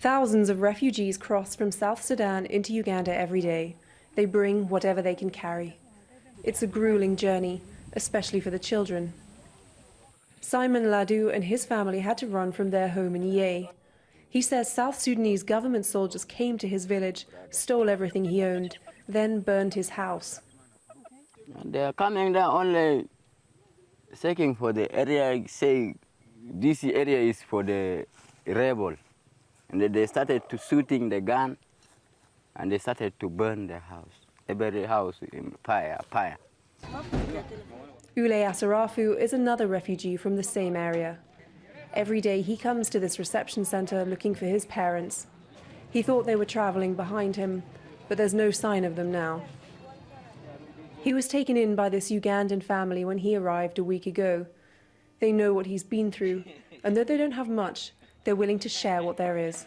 Thousands of refugees cross from South Sudan into Uganda every day. They bring whatever they can carry. It's a grueling journey, especially for the children. Simon LADU and his family had to run from their home in Ye. He says South Sudanese government soldiers came to his village, stole everything he owned, then burned his house. They are coming down only seeking for the area, say this area is for the rebel. And they started to shooting the gun, and they started to burn the house. Every house in fire. Ule Asarafu is another refugee from the same area. Every day he comes to this reception center looking for his parents. He thought they were traveling behind him, but there's no sign of them now. He was taken in by this Ugandan family when he arrived a week ago. They know what he's been through, and though they don't have much, they're willing to share what there is.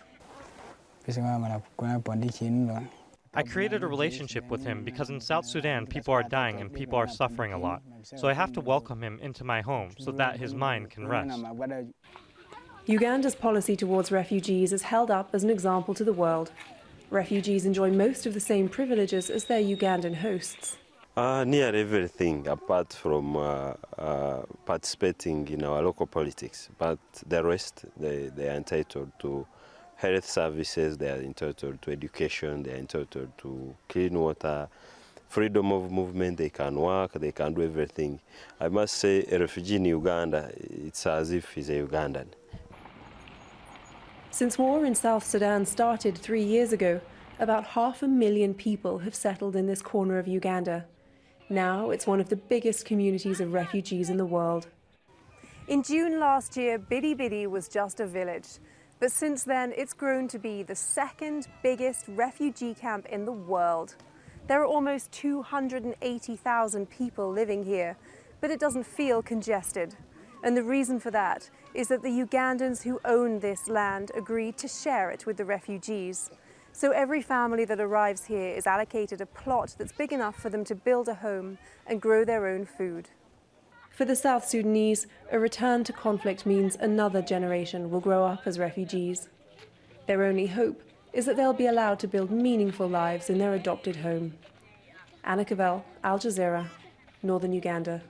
I created a relationship with him because in South Sudan people are dying and people are suffering a lot. So I have to welcome him into my home so that his mind can rest. Uganda's policy towards refugees is held up as an example to the world. Refugees enjoy most of the same privileges as their Ugandan hosts. Near everything, apart from participating in our local politics. But the rest, they are entitled to health services, they are entitled to education, they are entitled to clean water, freedom of movement, they can work, they can do everything. I must say, a refugee in Uganda, it's as if he's a Ugandan. Since war in South Sudan started 3 years ago, about 500,000 people have settled in this corner of Uganda. Now it's one of the biggest communities of refugees in the world. In June last year, BIDI was just a village. But since then, it's grown to be the second biggest refugee camp in the world. There are almost 280,000 people living here, but it doesn't feel congested. And the reason for that is that the Ugandans who own this land agreed to share it with the refugees. So every family that arrives here is allocated a plot that's big enough for them to build a home and grow their own food. For the South Sudanese, a return to conflict means another generation will grow up as refugees. Their only hope is that they'll be allowed to build meaningful lives in their adopted home. Cavell, Al Jazeera, Northern Uganda.